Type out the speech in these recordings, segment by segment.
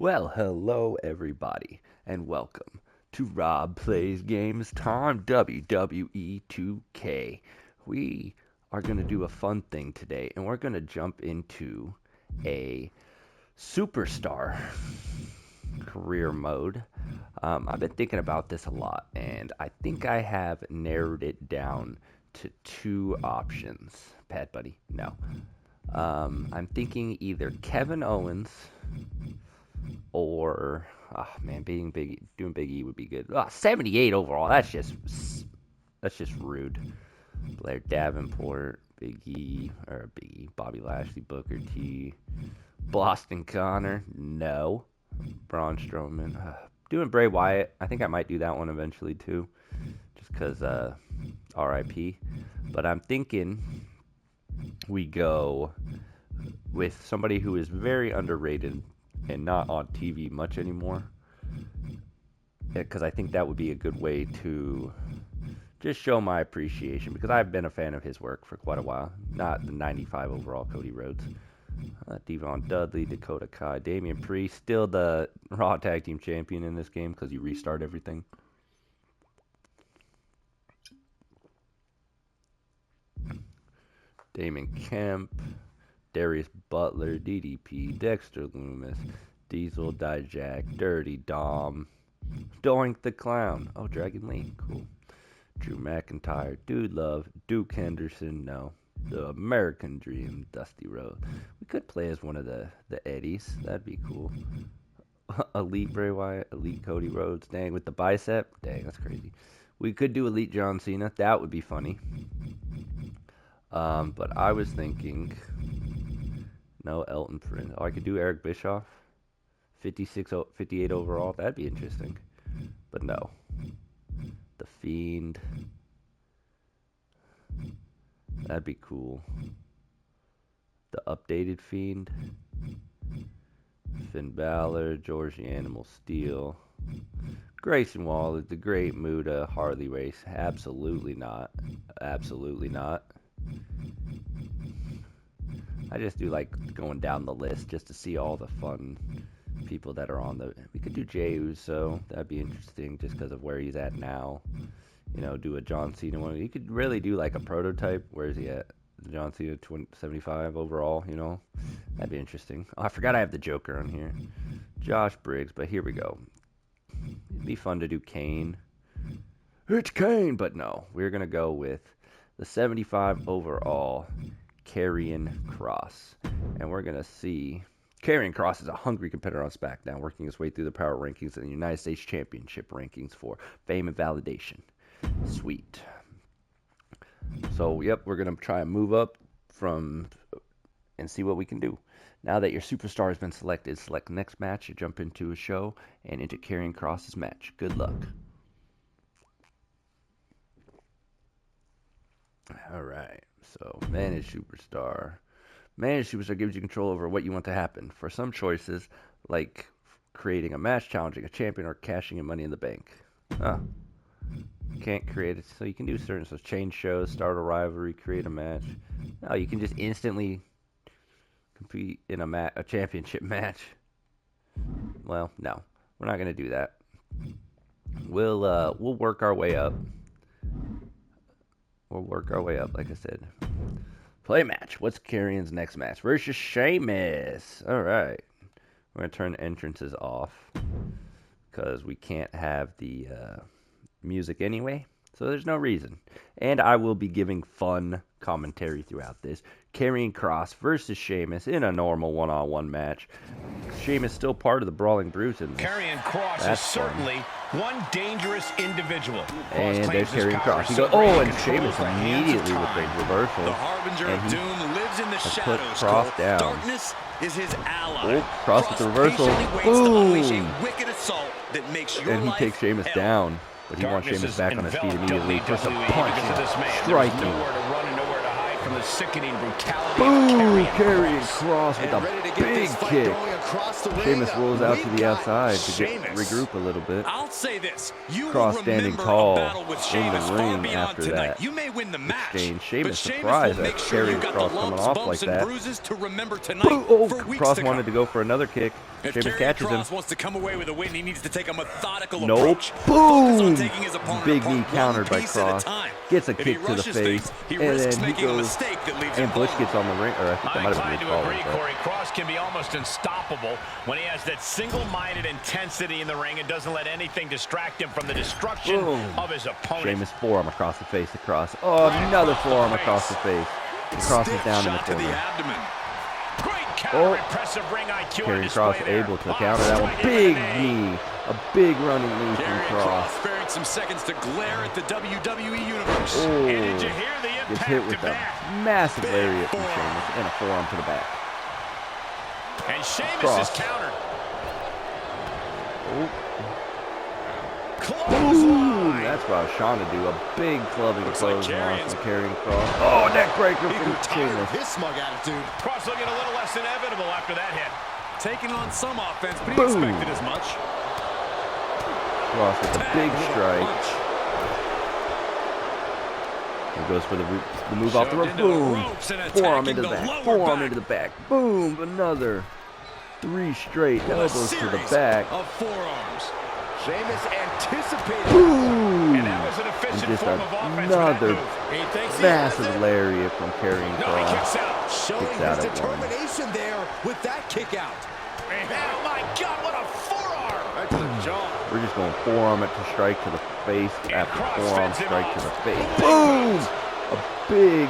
Well, hello everybody, and welcome to Rob Plays Games Time WWE 2K. We are going to do a fun thing today, and we're going to jump into a SuperSTAR career mode. I've been thinking about this a lot, and I think I have narrowed it down to two options. Pat Buddy, no. I'm thinking either Kevin Owens or doing Big E would be good. 78 overall. That's just rude. Blair Davenport, Big E, Bobby Lashley, Booker T, Boston Connor, no. Braun Strowman, doing Bray Wyatt. I think I might do that one eventually too, just because R.I.P. But I'm thinking we go with somebody who is very underrated and not on TV much anymore, because I think that would be a good way to just show my appreciation, because I've been a fan of his work for quite a while. Not the 95 overall Cody Rhodes. Devon Dudley, Dakota Kai, Damian Priest, still the Raw Tag Team Champion in this game because you restart everything. Damon Kemp, Darius Butler, DDP, Dexter Lumis, Diesel, Dijak, Dirty Dom, Doink the Clown. Oh, Dragon Lee, cool. Drew McIntyre, Dude Love, Duke Henderson, no. The American Dream, Dusty Rhodes. We could play as one of the Eddies. That'd be cool. Elite Bray Wyatt, Elite Cody Rhodes. Dang, with the bicep. Dang, that's crazy. We could do Elite John Cena. That would be funny. But I was thinking, no Elton Prince. Oh, I could do Eric Bischoff. 58 overall. That'd be interesting. But no. The Fiend. That'd be cool. The updated Fiend. Finn Balor, George the Animal Steel. Grayson Waller, the Great Muta, Harley Race. Absolutely not. Absolutely not. I just do like going down the list just to see all the fun people that are on the. We could do Jey Uso. That'd be interesting just because of where he's at now. You know, do a John Cena one. You could really do like a prototype. Where is he at? John Cena 75 overall, you know. That'd be interesting. Oh, I forgot I have the Joker on here. Josh Briggs, but here we go. It'd be fun to do Kane. It's Kane, but no. We're going to go with the 75 overall Karrion Kross. And we're going to see. Karrion Kross is a hungry competitor on SmackDown, working his way through the power rankings and the United States Championship rankings for fame and validation. Sweet. So, yep, we're going to try and move up and see what we can do. Now that your superstar has been selected, select next match, you jump into a show and into Karrion Kross's match. Good luck. Alright, so manage superstar. Manage superstar gives you control over what you want to happen. For some choices, like creating a match, challenging a champion, or cashing in Money in the Bank. Can't create it, so you can do certain stuff. Change shows, start a rivalry, create a match. No, you can just instantly compete in a championship match. Well, no, we're not gonna do that. We'll work our way up. We'll work our way up, like I said. Play match. What's Karrion's next match? Versus Sheamus. All right, we're gonna turn entrances off because we can't have the music anyway, so there's no reason. And I will be giving fun commentary throughout this. Karrion Kross versus Sheamus in a normal one-on-one match. Sheamus still part of the Brawling Brutes in this. Karrion Kross is certainly one dangerous individual. And there's Karrion Kross. He goes, oh, and Sheamus immediately with the reversal. The harbinger of doom lives in the shadows. Put Kross down. Darkness is his ally. Oh, Kross with the reversal. Boom! And he takes Sheamus down. But he wants Sheamus back on his feet immediately. Just a punch. Striking. Boom! Karrion Kross with a big kick. Sheamus rolls out to the outside to regroup a little bit. I'll say this. Kross standing tall in the ring after that exchange. Sheamus surprised at Karrion Kross coming off like that. Boom! Oh, Kross wanted to go for another kick. Sheamus catches him. Kross wants to come away with a win, he needs to take a methodical Nope. approach. Boom! Taking his opponent Big knee apart countered by one piece at a Kross. time. Gets a If kick he to the rushes face. things, he And risks then he making a goes. mistake that leaves And him Butch vulnerable. gets on the ring. Or I think that might have been I'm his inclined to agree, fault. Corey. Kross can be almost unstoppable when he has that single-minded intensity in the ring and doesn't let anything distract him from the destruction of his opponent. Sheamus forearm across the face of Kross. Oh, another forearm across the face. And Kross is down in the corner. Great counter, impressive ring IQ on Karrion display Kross there. able to counter that one. Big knee. A big running knee from Karrion Kross. Kross sparing some seconds to glare at the WWE Universe. Oh, And did you hear the gets impact hit to with a back? massive Big lariat from forearm. Sheamus and a forearm to the back. And Sheamus Kross. is countered. Oh. Clothesline. Boom! That's what I was trying to do. A big clubbing Looks like clothesline Karrion's- from Karrion Kross. Oh, neck breaker He from grew tired of Sheamus. his smug attitude. Kross looking a little less inevitable after that hit. Taking on some offense, but he Boom. expected as much. Kross with a big With a strike. punch. He goes for the move off the rope. Shoved into the Boom! ropes and Forearm attacking into the the back. lower Forearm back. into the back. Boom! Another 3 straight With a elbows to the series back. of forearms. Sheamus anticipated. Boom! And that was an efficient And just form of offense for that another move. He thinks he has massive it. lariat from Karrion No, he Kross. kicks out. Showing Kicks out his at one. determination there with that kick out. Oh my God, what a forearm! Right to the jaw. We're just going forearm it to strike to the face after Kross forearm fends him strike to off. the face. Boom! A big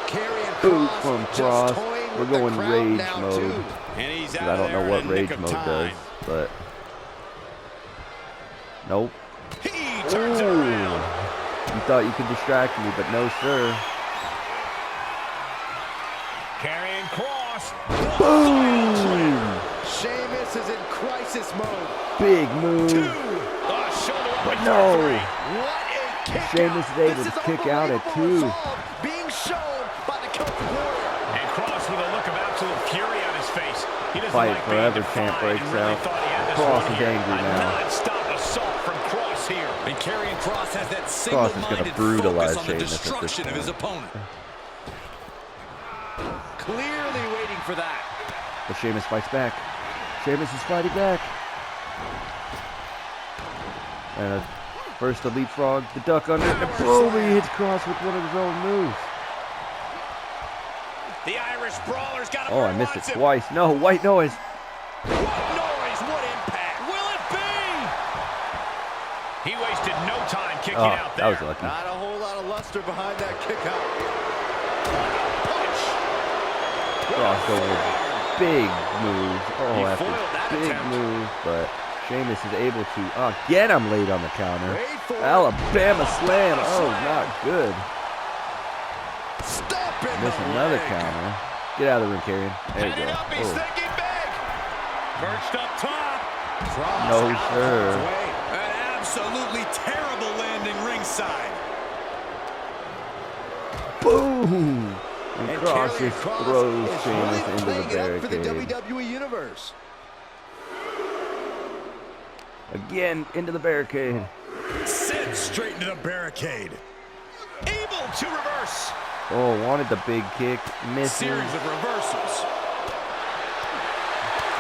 Karrion boot Kross from just Kross. toying We're with the going crowd rage now, mode. too. And he's 'Cause out I of don't know there what in a nick rage of mode time. does, but nope. He turns it around. You thought you could distract me, but no, sir. Karrion Kross. Boom! Sheamus is in crisis mode. Big move. Shoulder up But and no. three. What a kick Sheamus out. is able This to kick out at unbelievable 2. resolve being shown by the Celtic Warrior. And Kross with a look of absolute fury on his face. He doesn't Fight like forever being chant defined breaks and really out. thought he had this Kross one is here. angry A now. non-stop assault from Kross here. And Karrion Kross has that Kross is gonna single-minded brutalize focus on the Sheamus at this destruction of his point. opponent. Clearly waiting for that. But Sheamus fights back. Sheamus is fighting back. And first the leapfrog, the duck under, and boom, he hits Kross with one of his own moves. The Irish Brawler's got Oh, I missed it twice. No, white noise. What noise, what impact. Will it be? He wasted no time kicking Oh, out there. that was lucky. Not a whole lot of luster behind that kick out. Punch. Kross going with big moves. Oh, He after foiled that big attempt. move, but Sheamus is able to get him late on the counter. Wait for it. Alabama slam. Oh, not good. Stop it. Miss another counter. Get out of the ring, Karrion. There you Headed go. up, he's Oh. thinking big. Perched up top. Kross No, out of sir. harm's way. An absolutely terrible landing ringside. Boom! And And Kross Karrion just Kross throws is Sheamus really into the playing it up for the barricade. WWE Universe. Again, into the barricade. Sent straight into the barricade. Able to reverse. Oh, wanted the big kick. Misses. Series of reversals.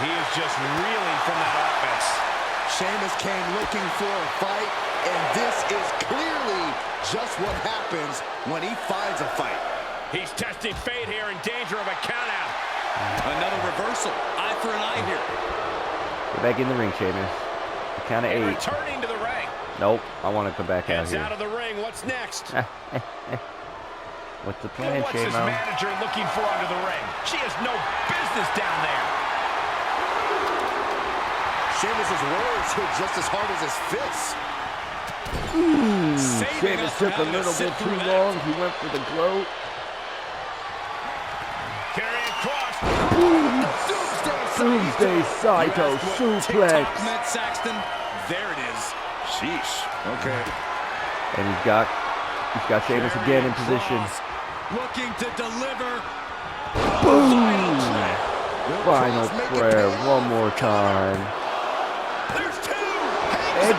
He is just reeling from that offense. Sheamus came looking for a fight, and this is clearly just what happens when he finds a fight. He's testing fate here, in danger of a countout. Another reversal. Eye for an eye here. Get back in the ring, Sheamus. Count of And 8. returning to the ring. Nope, I want to come back out Heads here. out of the ring. What's next? What's the plan, What's his Sheamus? manager looking for under the ring? She has no business down there. Sheamus' words hit just as hard as his fists. Saving Sheamus us took a having to little sit bit too through that. long. He went for the gloat. Karrion Kross. Doomsday Saito You asked what suplex. TikTok meant, Saxton? There it is. Sheesh. Okay. And he's got Sheamus again in position. Kross looking to deliver. Boom! Final prayer one more time. There's two. And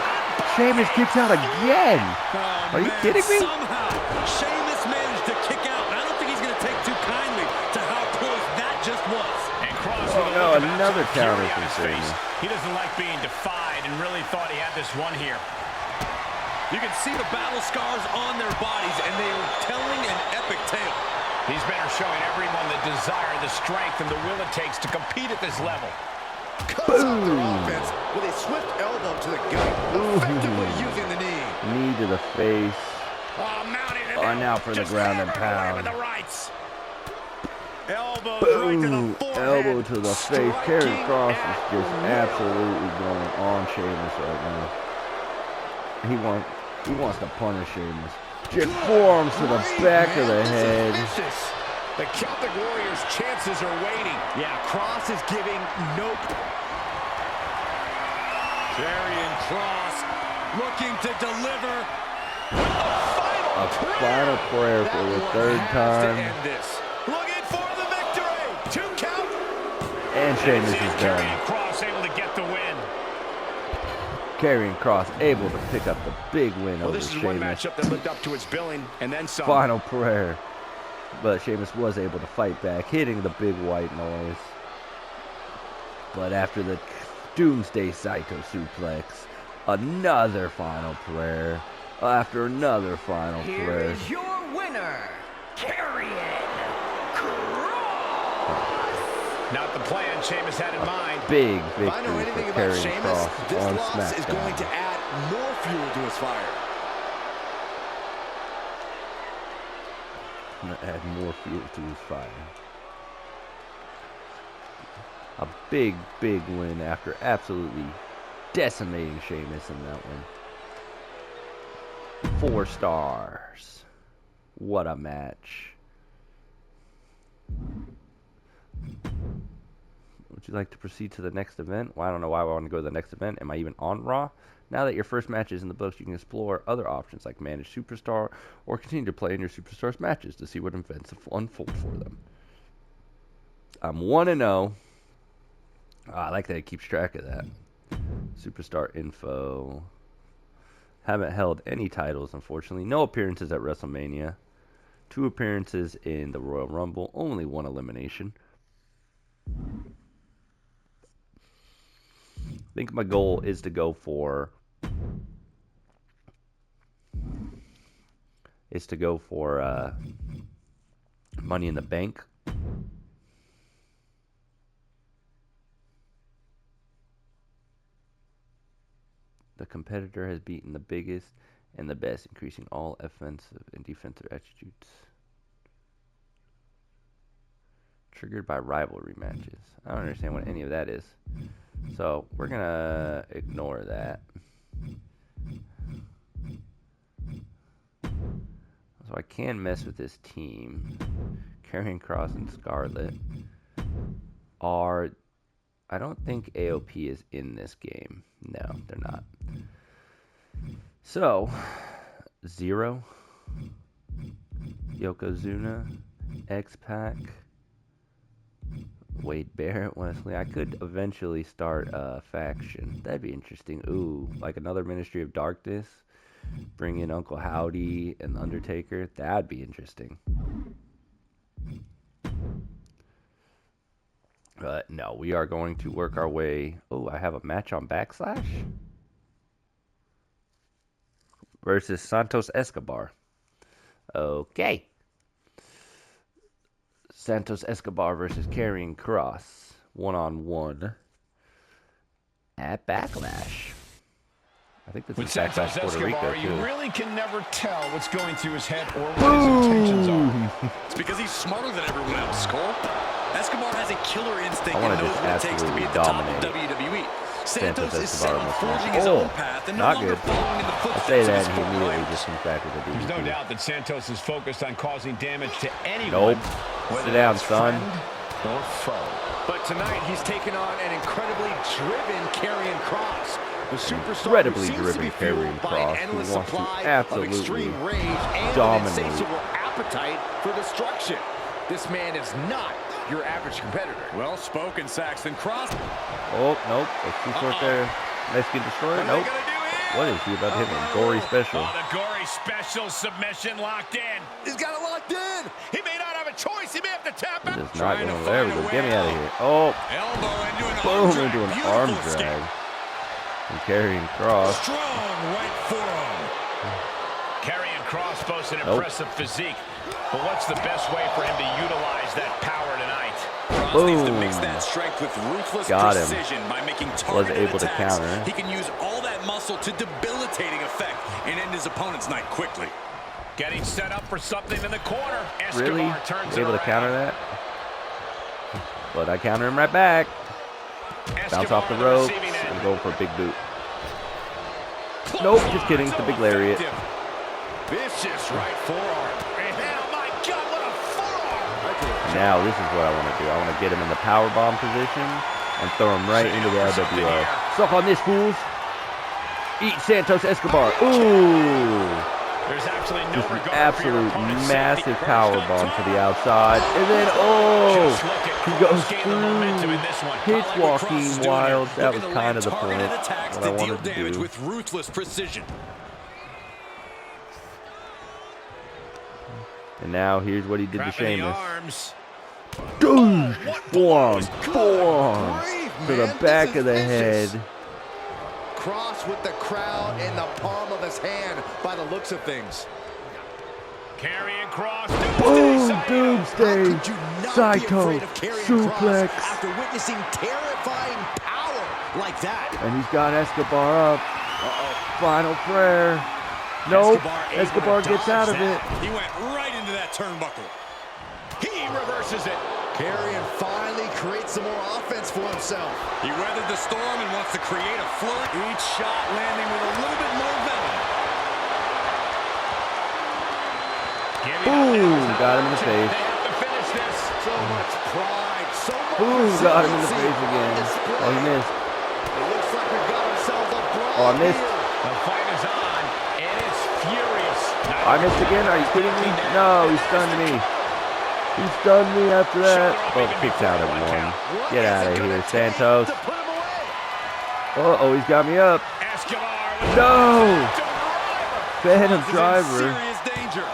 Sheamus kicks out again. Oh, Are you man, kidding me? Somehow, Sheamus managed to kick out, and I don't think he's going to take too kindly to how close that just was. And Kross with a no, another counter from Sheamus. He doesn't like being defied and really thought he had this one here. You can see the battle scars on their bodies, and they are telling an epic tale. These men are showing everyone the desire, the strength, and the will it takes to compete at this level. Cuts out their offense with a swift elbow to the gut, effectively using the knee. Knee to the face. Oh, now for the ground and pound. Elbow Boom! right to the forehead. Elbow to the face. Karrion Kross is just absolutely going on Sheamus right now. He wants to punish Sheamus. Just forearms to the back of the head. The Celtic Warriors' chances are waiting. Yeah, Kross is giving no. Karrion Kross looking to deliver A final prayer for the third time. Looking for the victory. 2 count. And Sheamus is done. Karrion Kross able to get the win. Karrion Kross able to pick up the big win over This is one Sheamus. matchup that lived up to its billing and then some. Final prayer. But Sheamus was able to fight back, hitting the big white noise. But after the Doomsday Saito suplex, another final prayer. After another final prayer. Here is your winner, Karrion Kross. Not the plan Sheamus had in mind. Big If I know victory anything for about Karrion Sheamus, Kross this on loss is going to SmackDown. add more fuel to his fire. Gonna add more fuel to his fire. A big win after absolutely decimating Sheamus in that one. 4 stars. What a match. Would you like to proceed to the next event? Well, I don't know why I want to go to the next event. Am I even on Raw? Now that your first match is in the books, you can explore other options like manage SuperSTAR or continue to play in your SuperSTAR's matches to see what events unfold for them. I'm 1-0. I like that it keeps track of that. SuperSTAR info. Haven't held any titles, unfortunately. No appearances at WrestleMania. 2 appearances in the Royal Rumble. Only 1 elimination. I think my goal is to go for Money in the Bank. The competitor has beaten the biggest and the best, increasing all offensive and defensive attributes. Triggered by rivalry matches. I don't understand what any of that is. So we're gonna ignore that. So I can mess with this team. Karrion Kross and Scarlett are. I don't think AOP is in this game. No, they're not. So, Zero, Yokozuna, X-Pac, Wade Barrett, Wesley. I could eventually start a faction. That'd be interesting. Ooh, like another Ministry of Darkness. Bring in Uncle Howdy and Undertaker. That'd be interesting. But no, we are going to work our way. Oh, I have a match on Backslash versus Santos Escobar. Okay. Santos Escobar versus Karrion Kross. 1-on-1 at Backlash. I think this With is Santos Backlash Puerto Rico, Escobar, too. you really can never tell what's going through his head or what his intentions are. It's because he's smarter than everyone else, Cole. Escobar has a killer instinct I and wanna knows just what it takes to be at the top of dominate WWE. Santos Santos is set Escobar on almost forging won. his Oh, own path and no not longer good. following in the I footsteps say of that his and he former immediately rivals. just comes back with a DDT. There's no doubt that Santos is focused on causing damage to anyone. Nope. Whether Sit down, it's son. friend or foe. But tonight he's taken on an incredibly driven Karrion Kross. The superstar Incredibly who seems to be driven fueled Karrion by an Kross, who endless wants to supply of absolutely extreme rage and dominate. an insatiable appetite for destruction. This man is not your average competitor. Well spoken, Saxton. Kross. Oh, nope. That's too short there. Let's get destroyed. What are they Nope. gonna do here? What is he about to hit him? Gory special. Oh, the gory special submission locked in. He's got it locked in. He may not have a choice. He may have to tap out. Just not going there. We go. Get me out of here. Oh, boom, into an arm drag. And Karrion Kross. Strong right forearm. Karrion Kross boasts an impressive physique. But what's the best way for him to utilize that power tonight? Kross needs to mix that strength with ruthless precision by making targeted able attacks. to counter. He can use all that muscle to debilitating effect and end his opponent's night quickly. Getting set up for something in the corner. Escobar Really? turns Able it to counter around. that? But I counter him right back. Bounce off the ropes and go for a big boot. Nope, just kidding. It's the big lariat. Vicious right forearm. Oh my God, what a forearm! Now this is what I want to do. I want to get him in the power bomb position and throw him right into the LWO. Suck on this, fools. Eat Santos Escobar. Ooh. There's absolutely no Just an regard absolute for your opponent's massive safety. power bomb to the outside. And then, oh, Just look at he Kross goes gaining the momentum in through. this one. Pitch I like what Kross is walking doing wild. here. That was Looking to kind land of the point. targeted attacks What I to deal wanted to damage do. with ruthless precision. And now here's what he did to Trapping the Sheamus. arms. Dude, forearm Grief, to the man, back this of the is vicious. head. Kross with the crowd in the palm of his hand by the looks of things. Karrion Kross. Boom, How doomsday. could you not be Saito, afraid of Karrion suplex. Kross after witnessing terrifying power like that? And he's got Escobar up. Final prayer. Nope. Escobar gets out of it. He went right into that turnbuckle. He reverses it. Karrion finally creates some more offense for himself. He weathered the storm and wants to create a flirt. Each shot landing with a little bit more venom. Boom, got him in the They face. have to finish this. So much pride, so much Boom, got him in the resiliency face again. on display. Oh, he missed. It looks like we've got ourselves a brawl Oh, I missed. here. The fight is on, and it's furious. I missed again. Are you kidding me? No, he stunned me. He stunned me after that. Oh, kicked out at one. What Get is out it of gonna here, take Santos. to put him away? Oh, he's got me up. Escobar with No! Phantom Kross is in driver. serious danger.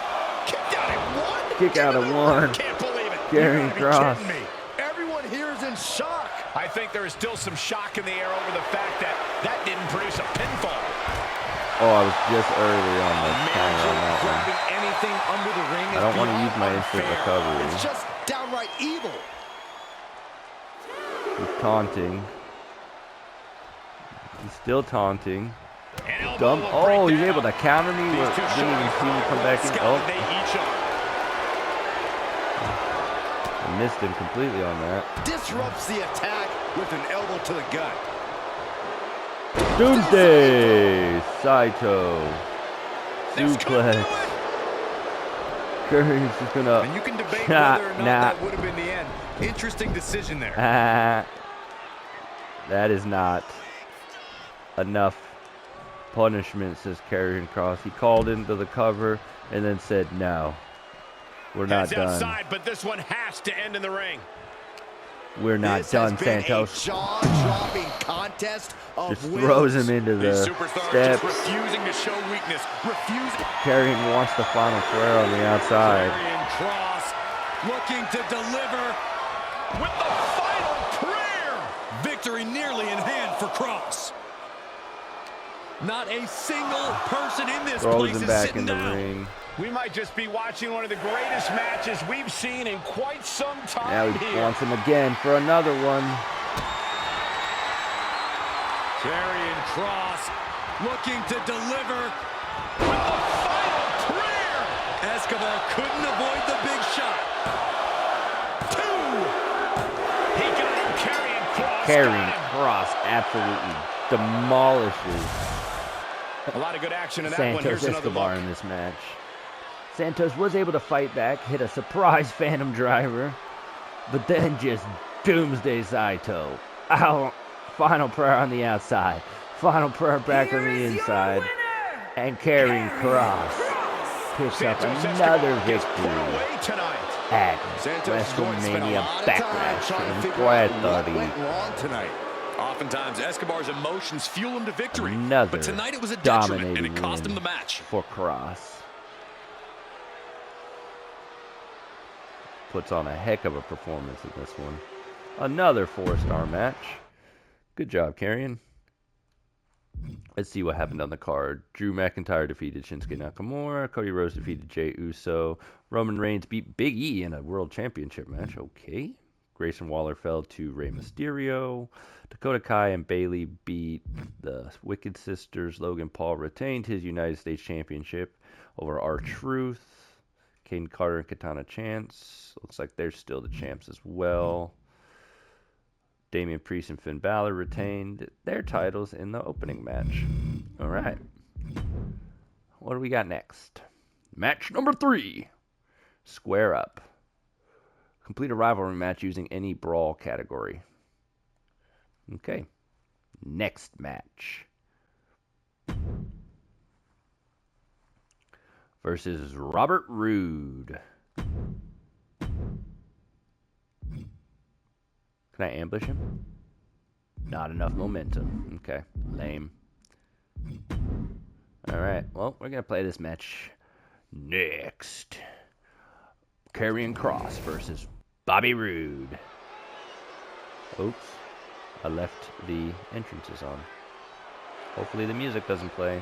Kicked out at one. Kick out at one. Can't believe it. Karrion You gotta Kross. be kidding me. Everyone here is in shock. I think there is still some shock in the air over the fact that that didn't produce a pinfall. Oh, I was just early on the counter on that one. Grabbing anything under the ring I don't is want to use my beyond instant unfair. recovery. It's just downright evil. He's taunting. He's still taunting. An elbow Dumb. will Oh, break he's down. able to counter me. These two Didn't even see me come back in. Scott, Oh, they each are. I missed him completely on that. Disrupts the attack with an elbow to the gut. Doomsday! Saito. Suplex. Curry's just gonna. And you can debate Nah, whether or not nah. that would have been the end. Interesting decision there. That is not enough punishment, says Karrion Kross. He called into the cover and then said, no, we're not Heads done. outside, but this one has to end in the ring. We're not This done, has been Santos. a jaw-dropping contest of Just wills. throws him into These the superstars steps. just refusing to show weakness. Refusing. Karrion wants the final prayer on the outside. Karrion Kross looking to deliver With the final prayer. victory nearly in hand for Kross. Not a single person in this Throws place him is back sitting in the down. ring. We might just be watching one of the greatest matches we've seen in quite some time Now he here. wants him again for another one. Karrion Kross looking to deliver. With the final prayer. Escobar couldn't avoid the big shot. He got him. Karrion Kross. Karrion got him. Kross absolutely demolishes A lot of good action in that one. Santos Here's another Escobar look. in this match. Santos was able to fight back, hit a surprise Phantom driver, but then just doomsday Saito. Ow. Final prayer on the outside. Final prayer back on the inside. And Karrion Kross picks up Santos another Escobar gets put victory away tonight. at Santos is going to spend a WrestleMania lot of time Backlash trying to in figure out what 4:30. went wrong tonight. Oftentimes, Escobar's emotions fuel him to victory. Another But tonight it was a detriment, and dominating it cost him win the match. for Kross. puts on a heck of a performance in this one. Another 4-star match. Good job, Karrion. Let's see what happened on the card. Drew McIntyre defeated Shinsuke Nakamura. Cody Rhodes defeated Jey Uso. Roman Reigns beat Big E in a World Championship match. Okay. Grayson Waller fell to Rey Mysterio. Dakota Kai and Bayley beat the Wicked Sisters. Logan Paul retained his United States Championship over R-Truth. Caden Carter and Katana Chance. Looks like they're still the champs as well. Damian Priest and Finn Balor retained their titles in the opening match. All right. What do we got next? Match number 3. Square Up. Complete a rivalry match using any brawl category. Okay. Next match. Versus Robert Roode. Can I ambush him? Not enough momentum. Okay. Lame. Alright. Well, we're going to play this match next. Karrion Kross versus Bobby Roode. Oops. I left the entrances on. Hopefully the music doesn't play.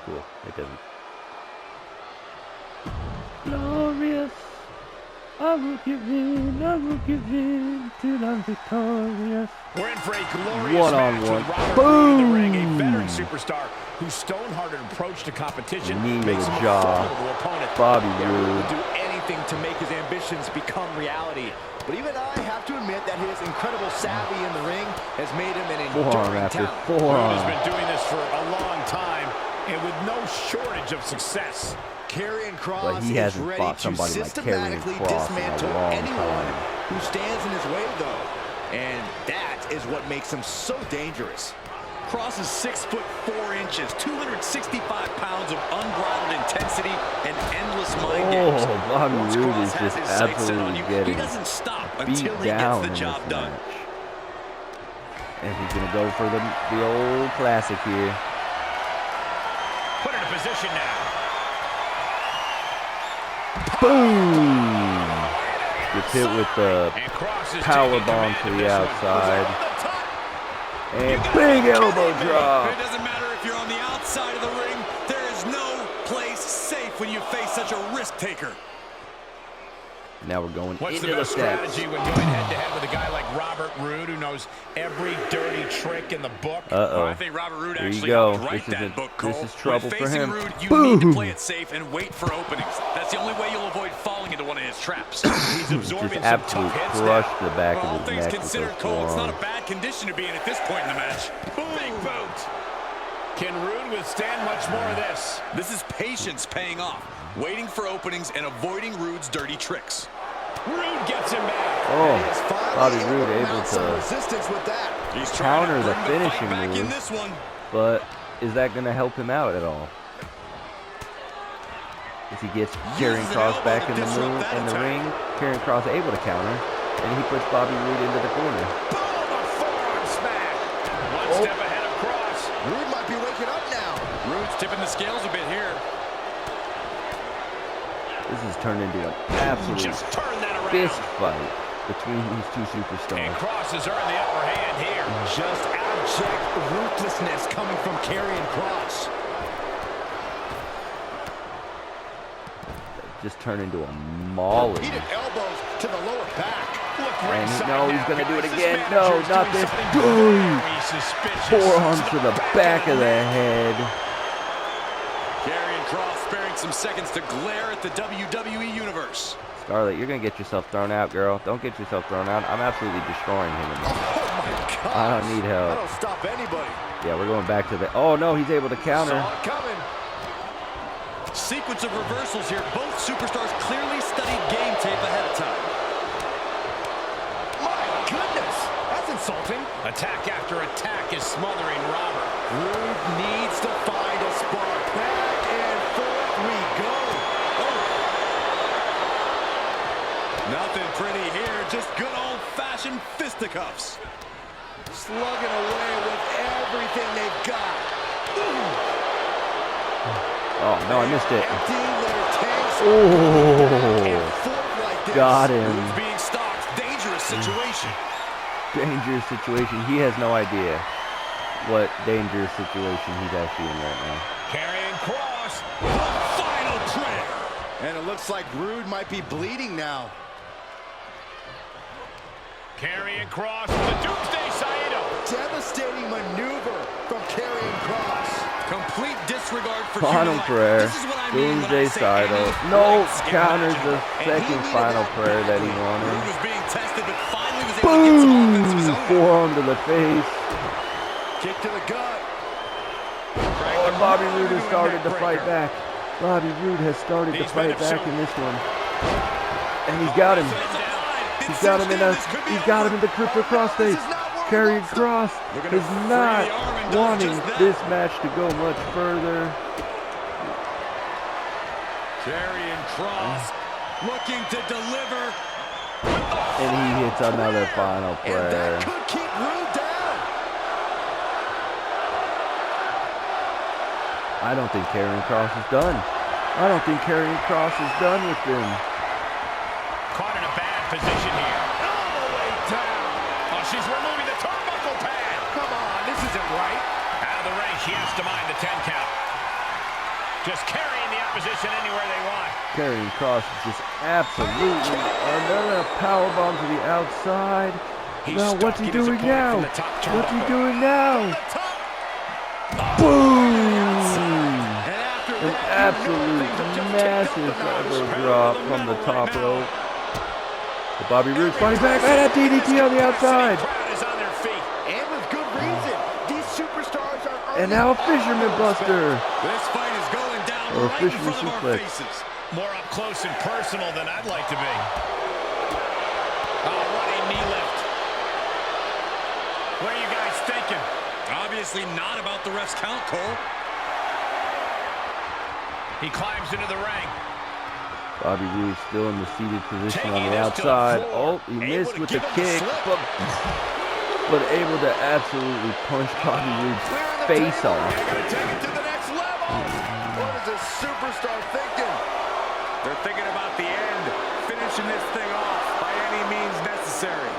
Cool. It doesn't. Glorious. I will give in till I'm victorious. We're in for a glorious One-on-one. match with Robert Boom! Roode in the ring, a veteran superstar whose stone-hearted approach to competition Knee to makes the him jaw. a formidable opponent. Bobby Roode Roode. would do anything to make his ambitions become reality. But even I have to admit that his incredible savvy in the ring has made him an Forearm enduring after talent. Roode forearm. has been doing this for a long time and with no shortage of success. Karrion Kross But he is hasn't ready fought to somebody like Karrion systematically Kross in a dismantle long anyone time. who stands in his way, though. And that is what makes him so dangerous. Kross is 6'4", 265 pounds of unbridled intensity and endless mind games. Oh, Bobby Once Roode Kross is has just his sights set on absolutely you, getting he doesn't stop beat until he down gets in the job this done. match. And he's going to go for the old classic here. Put in a position now. Boom! Gets hit with the And Kross is power taking bomb command to of the this one. outside. And big elbow drop. It doesn't matter if you're on the outside of the ring. There is no place safe when you face such a risk taker. Now we're going What's into the the best steps. strategy when going head-to-head with a guy like Robert Roode who knows every dirty trick in the book? Uh-oh. I think Robert Roode Here you actually go. helped write This is that book, Cole. this is trouble When for facing him. Roode, you Boom! need to play it safe and wait for openings. That's the only way you'll avoid falling into one of his traps. He's absorbing Just some absolutely tough hits crushed now. the back Well, all of his things neck with considered, those Cole, it's not a forearms. bad condition to be in at this point in the match. Big boot. Can Roode withstand much more of this? This is patience paying off, waiting for openings and avoiding Roode's dirty tricks. Roode gets him back. Oh, Bobby Roode able some to resistance with that. He's trying counter to the bring the fight finishing back in move. this one. But is that going to help him out at all? If he gets Karrion Uses an Kross elbow back to in the disrupt move that in the attack. ring, Karrion Kross able to counter, and he puts Bobby Roode into the corner. Boom, a forearm smash. One Oh. step ahead of Kross. Roode might be waking up now. Roode's tipping the scales a bit here. This has turned into an absolute Just turn that around. fist fight between these two And superstars. Kross has earned the upper hand here. Just abject ruthlessness coming from Karrion Kross. Just turned into a mauling. Heated elbows to the lower back. Look And ringside no, he's now, gonna do it guys. This again. manager No, is not doing this. something Boom. very suspicious. Forearm to the back of the head. Karrion Kross sparing some seconds to glare at the WWE Universe. Scarlett, you're gonna get yourself thrown out, girl. Don't get yourself thrown out. I'm absolutely destroying him in this. Oh my God. I don't need help. I don't stop anybody. Yeah, we're going back to the... Oh, no, he's able to counter. Saw it coming. Sequence of reversals here. Both superstars clearly studied game tape ahead of time. My goodness. That's insulting. Attack after attack is smothering Robert. Roode needs to find a spark. Back and forth we go. Oh. Nothing pretty here. Just good old-fashioned fisticuffs. Slugging away with everything they've got. Ooh. Oh, no, I missed it. Emptying their tanks. Oh, got him. Being stopped. Dangerous situation. Dangerous situation. He has no idea what dangerous situation he's actually in right now. Karrion Kross. The final prayer. And it looks like Rude might be bleeding now. Karrion Kross with the Doomsday Saito. Devastating maneuver from Karrion Kross. Complete disregard for Final prayer. This is what I mean when I Doomsday say Saito. any No, rights counters the imaginable. second final prayer that he Rude wanted. was being tested, but finally was able to get some offense of his Boom! own. Forearm to the face. Kick to the gut. Oh, and Bobby Roode has started to fight back. Bobby Roode has started to fight back in this one. And he's got him. He's got him in the crypto crossface. Karrion Kross is not wanting this match to go much further. Karrion Kross looking to deliver. And he hits another final And prayer. that could keep Rude down. I don't think Karrion Kross is done. I don't think Karrion Kross is done with him. Caught in a bad position here. All the way down. Oh, she's removing the turnbuckle pad. Come on, this isn't right. Out of the ring, she has to mind the 10 count. Just carrying the opposition anywhere they want. Karrion Kross is just absolutely another powerbomb to the outside. Now what's he doing now? What's he doing now? Boom! An absolute massive elbow drop from the top rope. But Bobby Roode's fighting back. And a DDT on the outside. Crowd is on their feet. And with good reason. These superstars are And now a fisherman buster. This fight is going down Or a right in fisherman front of our suplex. faces. More up close and personal than I'd like to be. Oh, what a knee lift. What are you guys thinking? Obviously not about the ref's count, Cole. He climbs into the ring. Bobby Roode still in the seated position on Taking the this to the outside. floor. Oh, he Able missed to with the give him the kick, slip. but able to absolutely punch Bobby Roode's face off. They're going to take it to the next level. What is this superstar thinking? They're thinking about the end, finishing this thing off by any means necessary.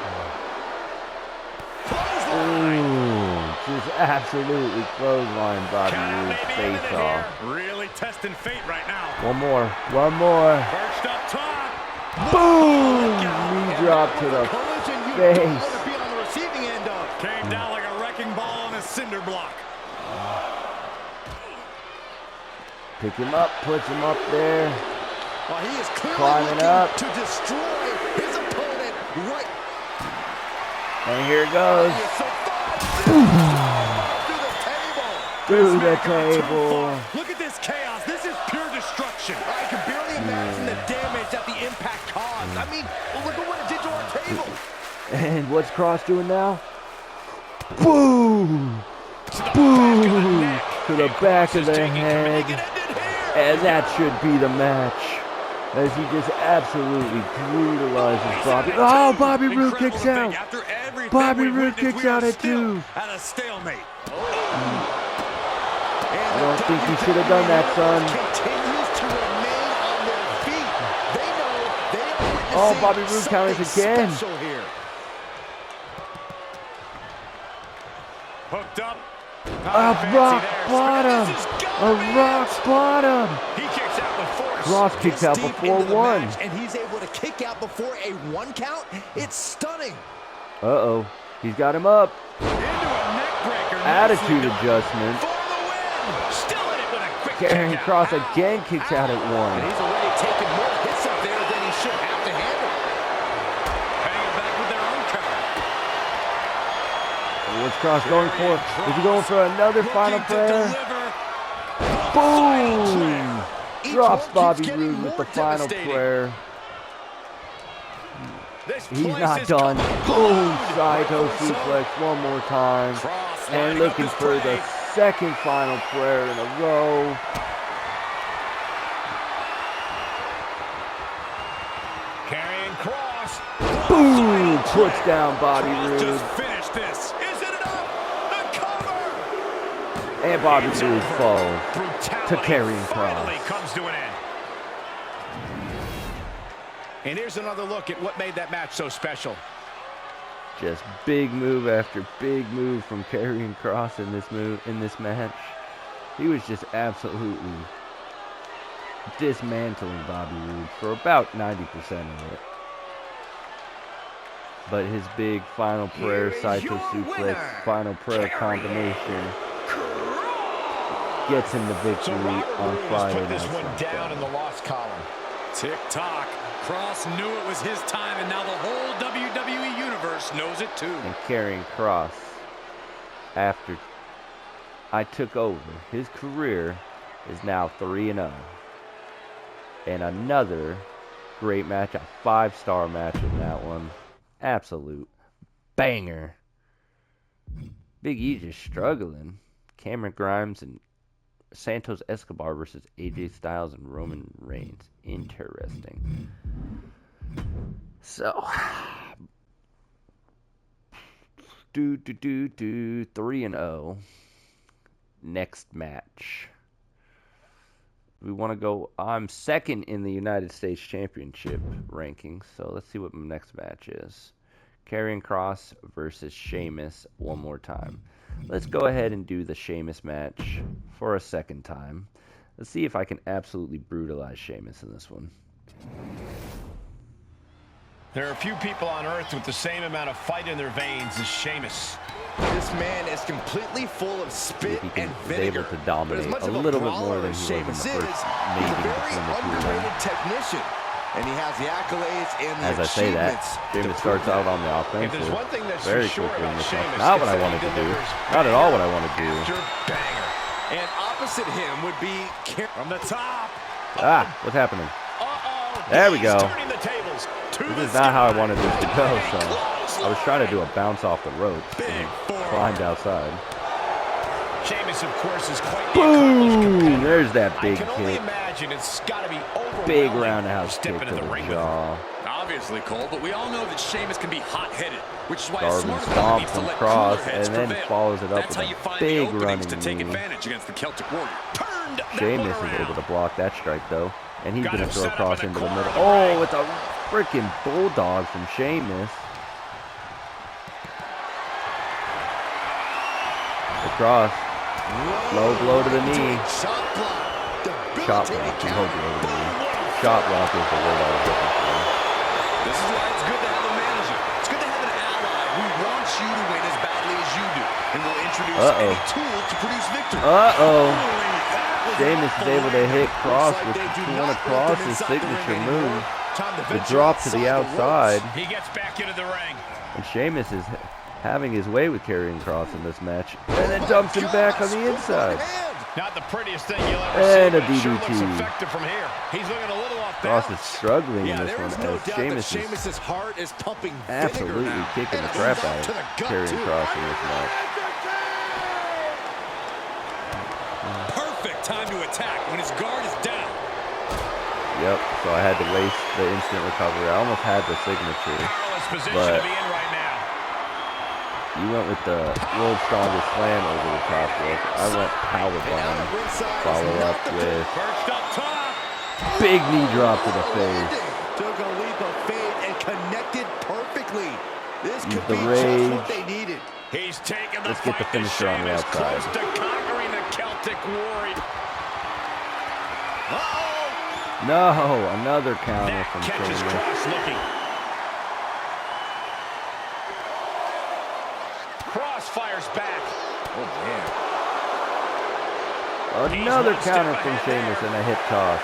Ooh, just absolutely clothesline Bobby Roode's face off. Really testing fate right now. One more. Perched up top. Boom! Knee drop to the Collision you face. don't want to be on the receiving end of. Came down like a wrecking ball on a cinder block. Pick him up, puts him up there. Well, he is clearly Climbing looking up. to destroy his opponent right. And here it goes. He is so far through the table. Through the table. Look at this chaos. This is pure destruction. I can barely imagine the damage that the impact caused. I mean, look at what it did to our table. And what's Kross doing now? Boom! Boom! To the back of the head. And that should be the match. As he just absolutely brutalizes Bobby. Oh, Bobby Roode kicks out. Bobby Roode kicks out at 2. At a stalemate. I don't think he should have done that, son. Continues to remain on their feet. They know they are witnessing Oh, Bobby Roode counters something again. special here. Hooked up. A rock bottom. A rock bottom. He kicks out with force. Kross kicks out Deep before into the 1. match, and he's able to kick out before a 1 count. It's stunning. Uh-oh. He's got him up. Into a neck breaker. Attitude adjustment. For the win. Still in it with a quick Karrion kick out. Kross again kicks out at And 1. he's already taken more hits up there than he should have to handle. Hanging back with their own counter. What's Kross going for? Is he going for another final Looking to prayer? deliver. Boom! Each Drops one Bobby keeps getting Roode with more the final devastating. prayer. This He's place not is done. coming Boom! unglued. Saito Rightfully so. suplex one more time. Kross And lining up looking his for the prey. second final prayer in a row. Karrion Kross. Boom! Puts down Bobby Kross Roode. just finished this. Is it enough? The cover. And Bobby Roode falls to Karrion Finally Kross. comes to an end. And here's another look at what made that match so special. Just big move after big move from Karrion Kross in this match. He was just absolutely dismantling Bobby Roode for about 90% of it. But his big final prayer, Saito suplex, final prayer combination gets him the victory on Friday Put this Night one down SmackDown. in the loss column. Tick-tock. Kross knew it was his time, and now the whole WWE Universe knows it too. And Karrion Kross, after I took over, his career is now 3-0. And another great match, a 5-star match in that one. Absolute banger. Big E just struggling. Cameron Grimes and Santos Escobar versus AJ Styles and Roman Reigns. Interesting. So, 3-0. Next match. We want to go. I'm second in the United States Championship rankings, so let's see what my next match is. Karrion Kross versus Sheamus one more time. Let's go ahead and do the Sheamus match for a second time. Let's see if I can absolutely brutalize Sheamus in this one. There are few people on earth with the same amount of fight in their veins as Sheamus. This man is completely full of spit He and is vinegar. able to dominate But as much a of little bit brawler more than as he was in the Sheamus first is, he's meeting a very between the two of them. underrated technician. And he has the accolades and the As I say that, achievements. Sheamus starts out on the If offensive there's one thing that's very for sure quickly in about this match. Sheamus, Not what it's I that wanted he to do. delivers Not at all what I want to do. after banger. And opposite him would be From the top. Ah, what's happening? Uh-oh. There we go. He's turning the tables to This is the not how I sky. wanted this to go, so I was trying to do a bounce off the ropes and climbed outside. Sheamus, of course, is quite the accomplished Boom! competitor. There's that big I can only kick. imagine it's got to be overwhelming. Big roundhouse kick stepping to in the the ring with him. jaw. Obviously, Cole, but we all know that Sheamus can be hot-headed, which is why a Darby smart opponent stomp needs to from let Kross cooler heads and then prevail. follows it up That's with how you a find big the openings running to take knee. advantage against the Celtic Warrior. Turned that Sheamus one is able around. to block that strike, though. And he's Got going him to throw set up Kross in into the the corner middle. of the ring. Oh, it's a freaking bulldog from Sheamus. The Kross. Low blow to the knee. Chop block. Chop Debilitating block. Low counter. blow to the knee. Chop block is the word I was looking for. This is why it's good to have a manager. It's good to have an ally who wants you to win as badly as you do, and will introduce any tool to produce victory. Sheamus is able to hit Kross with one of Kross's signature moves. The drop to the outside. He gets back into the ring. And Sheamus is having his way with Karrion Kross in this match. And then dumps him back on the inside. Not the prettiest thing you'll ever And see, a but it sure looks DDT. effective from here. He's looking a little off Kross is balance. struggling in Yeah, this there one is no as doubt that Sheamus is Sheamus's heart is pumping absolutely vinegar now. kicking the And crap it out goes of to the gut, Karrion too. Kross in this match. Perfect time to attack when his guard is down. Yep, so I had to waste the instant recovery. I almost had the signature. Powerless position But- to be in right now. You went with the world's strongest slam over the top rope. I went powerbomb. Follow up with Perched up top. big knee drop to the face. Took a leap of faith and connected perfectly. This Use could the be just rage. what they needed. He's taking the Let's get the fight to finisher on the Sheamus, outside. close to conquering the Celtic Warrior. Uh-oh. No, another counter That from catches Sheamus. Kross looking. Kross fires back. Oh, man. Another He's one counter step from ahead Sheamus there. and a hip toss.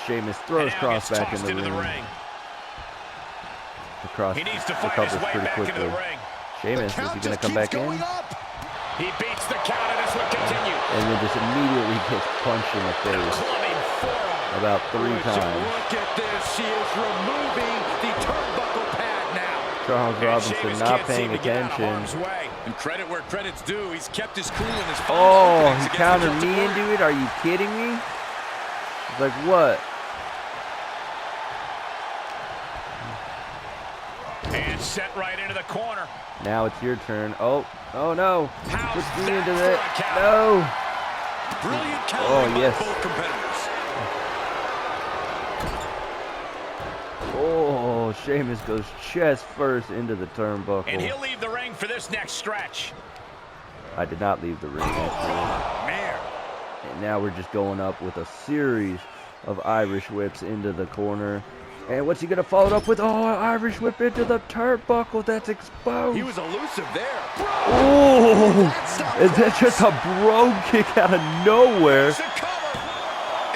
Sheamus throws And now Kross gets back tossed in into the ring. The Kross He needs to fight his recovers way pretty back into quickly. the ring. Sheamus, is he going to come back in? He beats the count, and this will continue. And then just immediately gets punched in the face Clubbing forearm. about 3 times. Look at this. She is removing the turnbuckle pad now. Charles And Robinson Sheamus not can't paying seem to get out of attention. harm's way. And credit where credit's due. He's kept his cool in his final Oh, openings he against countered the Celtic me Warrior. into it? Are you kidding me? It's like, what? And And set right into the corner. Now it's your turn. Oh no. How's Put me that into for that. a count? No. Brilliant countering by yes. both competitors. Oh, Sheamus goes chest first into the turnbuckle. And he'll leave the ring for this next stretch. I did not leave the ring, actually. Man. And now we're just going up with a series of Irish whips into the corner. And what's he going to follow it up with? Oh, Irish whip into the turnbuckle. That's exposed. He was elusive there. Oh, is that just a bro kick out of nowhere? It's a cover.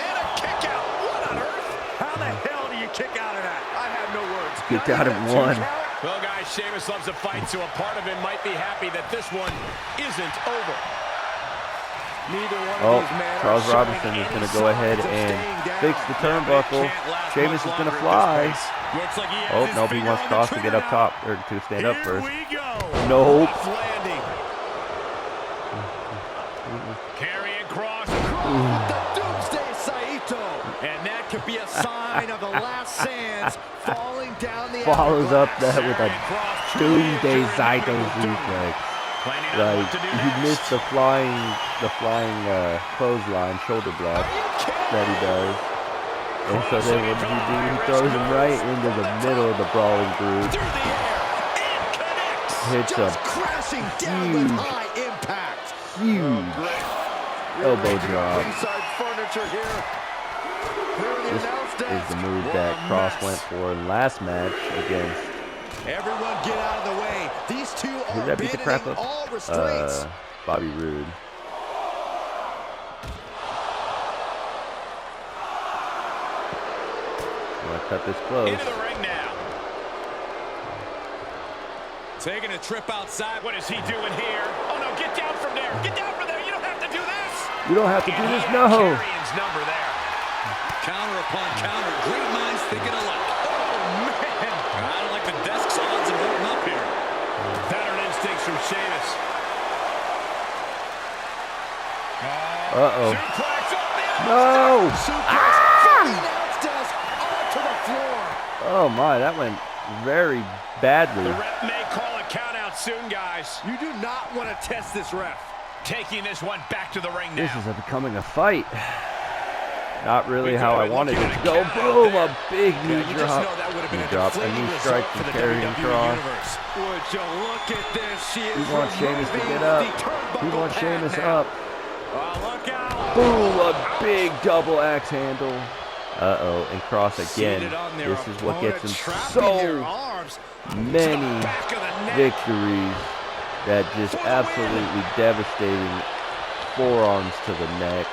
And a kick out. What on earth? How the hell do you kick out of that? I have no words. Kicked out at one. Well, guys, Sheamus loves a fight, so a part of him might be happy that this one isn't over. Neither one of these men Charles are Robinson showing is going to any go ahead signs of and staying down. fix the turnbuckle. Sheamus is going to fly. Looks like he has Oh, his nope, he finger wants on the Kross to get up trigger top, or to stand up now. first. Here we go. Nope. Rough landing. Karrion Kross. The Doomsday Saito. And that could be a sign of the last sands falling down the Follows up hourglass. that with a Doomsday Saito suplex. Like, he missed the flying clothesline shoulder block that he does. And so then what does he do? He throws him right into the middle of the brawling group. Through the air. It connects. Hits a Just crashing down with high impact. huge elbow drop. Ringside furniture here. This is the move that Kross went for last match against. Everyone get out of the way. These two Who are did that beat the crap abandoning up? all restraints. Bobby Roode. I'm gonna cut this close. Into the ring now. Taking a trip outside. What is he doing here? Oh, no, get down from there. Get down from there. You don't have to do this. You don't have to do this, And no. Karrion's number there. Counter upon counter. Great minds thinking alike. Oh, man. I don't like the desk's odds of holding up here. Veteran instincts from Sheamus. Uh-oh. Suplex on the No! Suplex from the announce desk onto the floor. Oh my, that went very badly. The ref may call a count out soon, guys. You do not want to test this ref. Taking this one back to the ring This now. is becoming a fight. Not really We how could I be wanted looking it at to a go. count out Boom! there. A big knee You just drop. know that would have been Knee a drop. A deflating knee result strike for from the Karrion WWE Kross. Universe. Would you look at this? She is He wants Sheamus to get up. He wants Sheamus up. Oh, look out. Boom! A big double axe handle. Uh-oh, and Kross again. Seated on their This is what gets him opponent, trapping their so arms. many Back of the neck. victories. That just absolutely devastating forearms to the neck.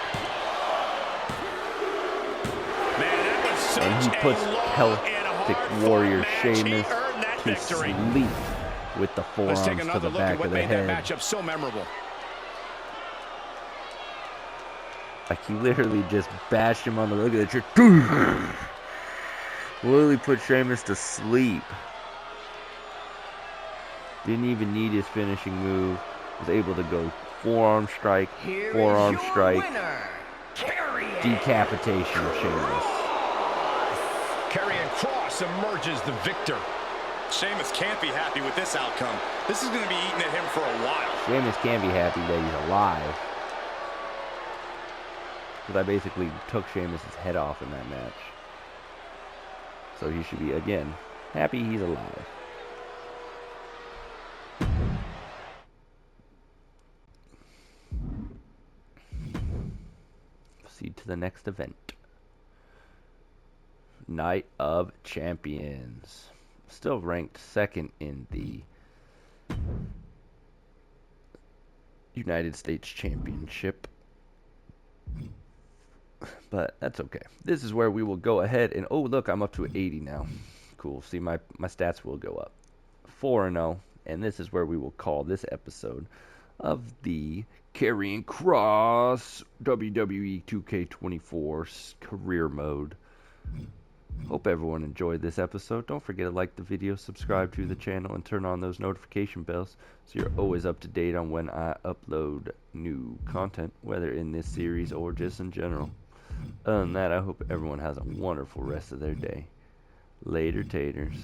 Man, that was such And he puts a long Celtic and hard-fought Warrior match. Sheamus He earned that to victory. sleep with the Let's take forearms to another the look at back what of the made that head. matchup so memorable. Like he literally just bashed him on the look at it. Literally put Sheamus to sleep. Didn't even need his finishing move. Was able to go forearm strike, Here forearm is your strike, winner, Karrion. decapitation of Sheamus. Karrion Kross emerges the victor. Sheamus can't be happy with this outcome. This is going to be eating at him for a while. Sheamus can't be happy that he's alive. Because I basically took Sheamus' head off in that match. So he should be, again, happy he's alive. Proceed to the next event. Night of Champions. Still ranked second in the United States Championship. But that's okay. This is where we will go ahead and, oh look, I'm up to 80 now. Cool. See, my stats will go up. 4-0. And this is where we will call this episode of the Karrion Kross WWE 2K24 career mode. Hope everyone enjoyed this episode. Don't forget to like the video, subscribe to the channel, and turn on those notification bells so you're always up to date on when I upload new content, whether in this series or just in general. Other than that, I hope everyone has a wonderful rest of their day. Later, taters.